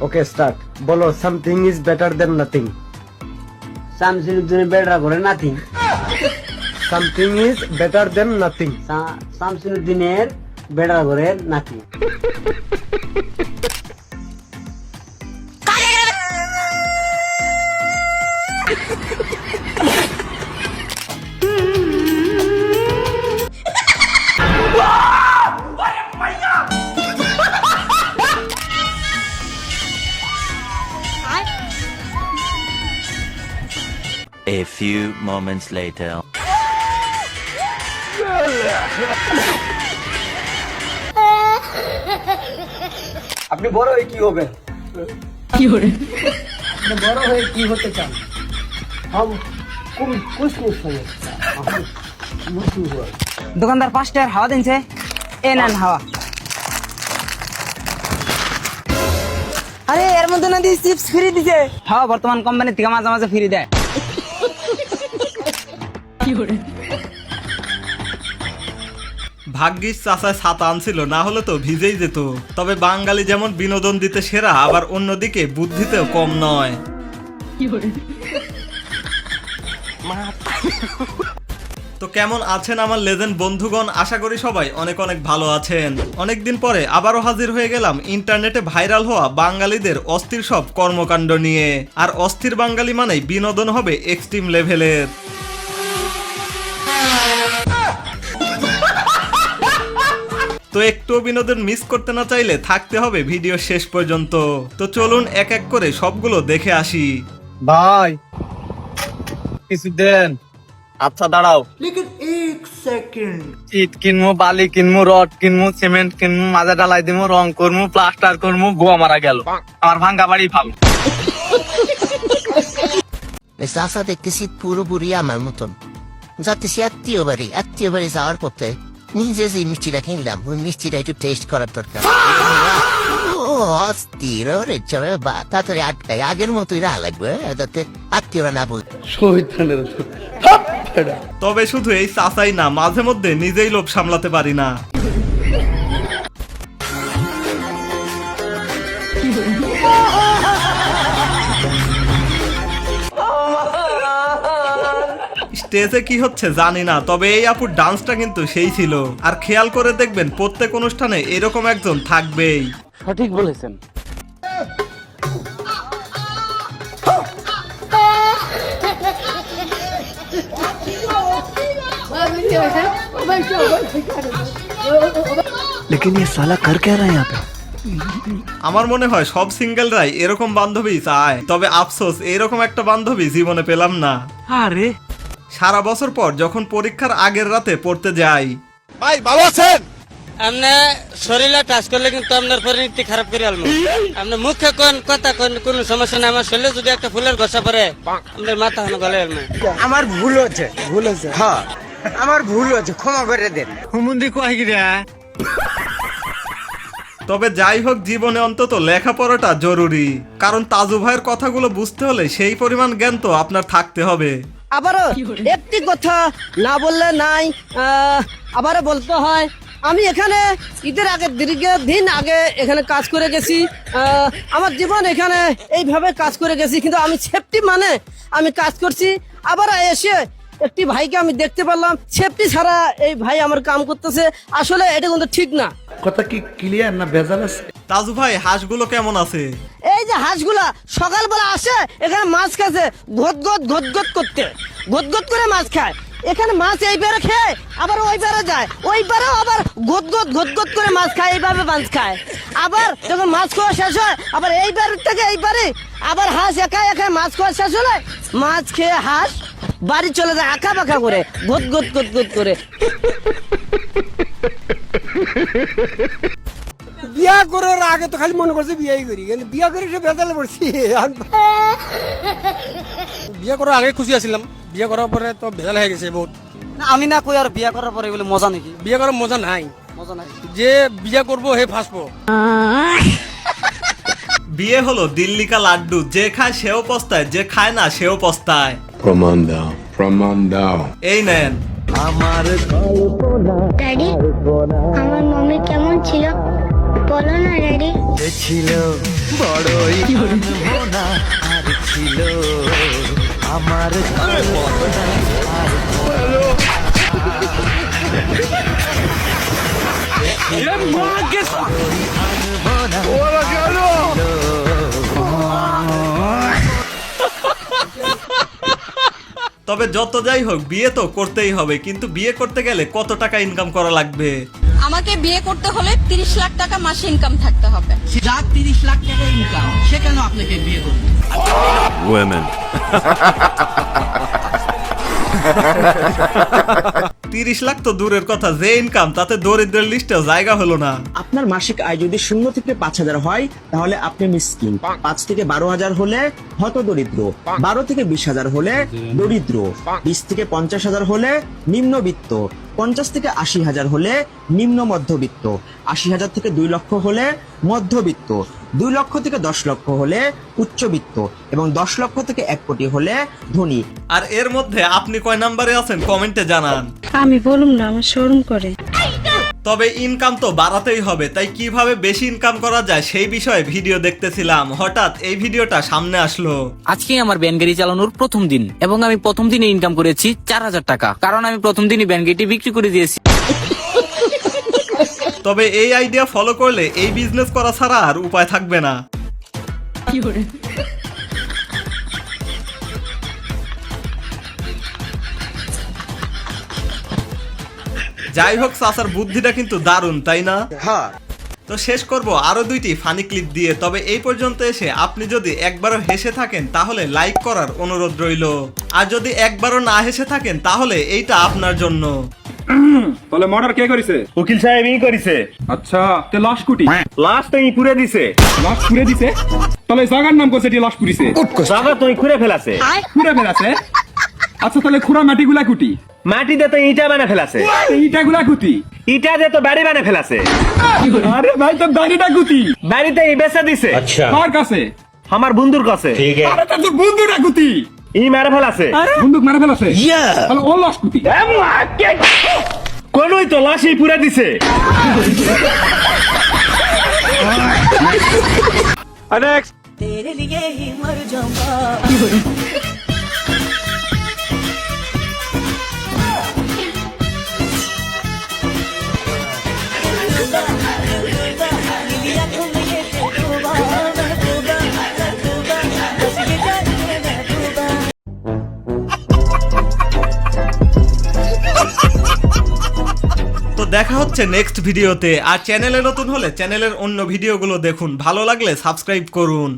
ওকে start. বলো something is better than nothing. Something is better করে nothing. Something is better than nothing. শামসুদ্দিনের better করে nothing. A few moments later. আপনি বড় হয়ে কি হবেন? কি করে আপনি বড় হয়ে কি হতে চান? हम कुछ नहीं समझते। দোকানদার 5 টাকার হাওয়া দিনছে, এ নেন হাওয়া। আরে এর মধ্যে না দিয়ে চিপস ফ্রি দিছে। হাওয়া বর্তমান কোম্পানি থেকে মাঝে মাঝে ফ্রি দেয়। কি করে ভাগ্যিস চাচায় ছাতা আনছিল, না হলে তো ভিজেই যেত। তবে বাঙালি যেমন বিনোদন দিতে সেরা, আবার অন্যদিকে বুদ্ধিতেও কম নয়। তো কেমন আছেন আমার লেজেন্ড বন্ধুগণ? আশা করি সবাই অনেক অনেক ভালো আছেন। অনেকদিন পরে আবারও হাজির হয়ে গেলাম ইন্টারনেটে ভাইরাল হওয়া বাঙালিদের অস্থির সব কর্মকাণ্ড নিয়ে। আর অস্থির বাঙালি মানেই বিনোদন হবে এক্সট্রিম লেভেলের। তো একটু বিনোদন মিস করতে না চাইলে থাকতে হবে ভিডিও শেষ পর্যন্ত। তো চলুন এক এক করে সবগুলো দেখে আসি। ভাই কিছু দেন। আচ্ছা দাঁড়াও, ইট কিনবো, বালি কিনবো, রড কিনবো, সিমেন্ট কিনবো, মাজা ঢালাই দিবো, রং করবো, প্লাস্টার করবো, গোয়া মারা গেল, আমার ভাঙ্গা বাড়ি ফাল। চাষা দেখতেছি পুরোপুরি আমার মতন। যাতেছি আত্মীয় বাড়ি যাওয়ার পথে নিজে যে মিষ্টিটা কিনলাম ওই মিষ্টিটা একটু টেস্ট করার দরকার। ও অস্থির রে, চলে বা তাড়াতাড়ি আটকায় আগের মতোই রাখা লাগবে যাতে আত্মীয়রা না বলতে। তবে শুধু এই চাচাই না, মাঝে মধ্যে নিজেই লোভ সামলাতে পারি না। স্টেজে কি হচ্ছে জানি না, তবে এই আপুর ডান্সটা কিন্তু সেই ছিল। আর খেয়াল করে দেখবেন প্রত্যেক অনুষ্ঠানে এরকম একজন থাকবেই। সঠিক বলেছেন। लेकिन ये साला कर क्या रहा है यहाँ पे? আমার মনে হয় সব সিঙ্গেলরাই এরকম বান্ধবী চায়, তবে আফসোস এরকম একটা বান্ধবী জীবনে পেলাম না। আরে সারা বছর পর যখন পরীক্ষার আগের রাতে পড়তে যাই। ভাই ভালো আছেন? আপনি শরীরে টাচ করলে কিন্তু আপনার পরিণতি খারাপ করে আলবো। আপনি মুখে কোন কথা কোন কোন সমস্যা নাই, আমার শরীরে যদি একটা ফুলের ঘষা পড়ে আপনার মাথা হানো গলে আলবো। আমার ভুল হচ্ছে, হ্যাঁ আমার ভুল হচ্ছে, ক্ষমা করে দেন। হুমুন্দি কয় কি রে? তবে যাই হোক, জীবনে অন্তত লেখাপড়াটা জরুরি, কারণ তাজু ভাইয়ের কথাগুলো বুঝতে হলে সেই পরিমাণ জ্ঞান তো আপনার থাকতে হবে। আবারও একটি কথা না বললে নাই, আবারও বলতে হয়। আমি এখানে ঈদের আগে দীর্ঘদিন আগে এখানে কাজ করে গেছি। আমার জীবন এখানে এইভাবে কাজ করে গেছি, কিন্তু আমি সেফটি মানে আমি কাজ করছি। আবার এসে একটি ভাইকে আমি দেখতে পারলাম সেফটি ছাড়া এই ভাই আমার কাম করতেছে। আসলে এটা কিন্তু ঠিক না। কথা কি ক্লিয়ার না ভেজাল আছে? তাজু ভাই হাঁসগুলো কেমন আছে? এই যে হাঁসগুলা সকালবেলা আসে এখানে মাছ খাচ্ছে, ঘট করতে ঘট করে মাছ খায়। এখানে মাছ এইবারে খেয়ে আবার ওইবারে যায়, ওইবারেও আবার ঘট করে মাছ খায়, এইভাবে মাছ খায়। আবার যখন মাছ খাওয়া শেষ হয় আবার এইবার থেকে এইবারে আবার হাঁস একা মাছ খাওয়া শেষ হলে মাছ খেয়ে হাঁস বাড়ি চলে যায় আঁকা বাঁকা করে, ঘট করে। বিয়া করার আগে তো খালি মনে করছে বিয়াই করি, কিন্তু বিয়া করে সে বেজালে পড়ছি। বিয়া করার আগে খুশি আছিলাম, বিয়া করার পরে তো বেজাল হয়ে গেছে বহুত। আমি না কই আর বিয়া করার পরে বলে মজা নাকি? বিয়া করার মজা নাই, যে বিয়া করবো হে ফাঁসবো। বিয়ে হলো দিল্লি কা লাড্ডু, যে খায় সেও পস্তায়, যে খায় না সেও পস্তায়। প্রমাণ দাও। এই নেন। ড্যাডি, আমার মামি কেমন ছিল বলো না ড্যাডি। ছিল বড়ই মনা আর ছিল আমার তবে যত যাই হোক বিয়ে তো করতেই হবে, কিন্তু বিয়ে করতে গেলে কত টাকা ইনকাম করা লাগবে? আমাকে বিয়ে করতে হলে 30 লাখ টাকা মাসে ইনকাম থাকতে হবে। যার 30 লাখ টাকা ইনকাম সে কেন আপনাকে বিয়ে করবে? Women. 30 লাখ তো দূরের কথা, যে ইনকাম তাতে দরিদ্রের লিস্টেও জায়গা হলো না। আপনার মাসিক আয় যদি 0 থেকে 5,000 হয় তাহলে আপনি মিসকিন, 5 থেকে 12,000 হলে হতদরিদ্র, 12 থেকে 20,000 হলে দরিদ্র, 20 থেকে 50,000 হলে নিম্নবিত্ত, 50 থেকে 80,000 হলে নিম্ন মধ্যবিত্ত, 80,000 থেকে 2 লক্ষ হলে মধ্যবিত্ত, 2 লক্ষ থেকে 10 লক্ষ হলে উচ্চবিত্ত এবং 10 লক্ষ থেকে 1 কোটি হলে ধনী। আর এর মধ্যে আপনি কয় নাম্বারে আছেন কমেন্টে জানান। আমি বলুম না, আমার শরম করে। তবে ইনকাম তো বাড়াতেই হবে, তাই কিভাবে বেশি ইনকাম করা যায় সেই বিষয়ে ভিডিও দেখতেছিলাম, হঠাৎ এই ভিডিওটা সামনে আসলো। আজকে আমার ভ্যান গাড়ি চালানোর প্রথম দিন এবং আমি প্রথম দিনে ইনকাম করেছি 4,000 টাকা, কারণ আমি প্রথম দিনই ভ্যান গাড়িটি বিক্রি করে দিয়েছি। তবে এই আইডিয়া ফলো করলে এই বিজনেস করা ছাড়া আর উপায় থাকবে না। যাই হোক, চাচার বুদ্ধিটা কিন্তু দারুণ, তাই না? হ্যাঁ। তো শেষ করব আরো 2টি ফানি ক্লিপ দিয়ে। তবে এই পর্যন্ত এসে আপনি যদি একবারও হেসে থাকেন তাহলে লাইক করার অনুরোধ রইল, আর যদি একবারও না হেসে থাকেন তাহলে এইটা আপনার জন্য। তাহলে মর্ডার কে করেছে? উকিল সাহেবই করেছে। আচ্ছা, তে লাশ কুটি? লাশ তো পুরে দিছে। লাশ পুড়ে দিছে? তাহলে জায়গার নাম করছে লাশ পুড়িছে? জায়গা তো খুঁড়ে ফেলাছে। পুড়ে ফেলাছে? আচ্ছা, তাহলে খুঁড়া মাটি গুলা কুটি? মাটি দিয়ে তো ইটা বানা ফেলাছে। ইটা গুলা কুটি? ইটা দিয়ে তো বাড়ি বানা ফেলাছে। আরে ভাই, তো বাড়িটা কুটি? বাড়িতে বেচা দিছে। কার কাছে? আমার বন্ধুর কাছে। আরে তো বন্ধুটা কুটি? ই মেরে ফেলাছে। বন্দুক মেরে ফেলাছে? তাহলে ও লাশ কুটি? কোনই তো লাশই পুরে দিছে। নেক্সট। তো দেখা হচ্ছে নেক্সট ভিডিওতে। আর চ্যানেলে নতুন হলে চ্যানেলের অন্য ভিডিওগুলো দেখুন, ভালো লাগলে সাবস্ক্রাইব করুন।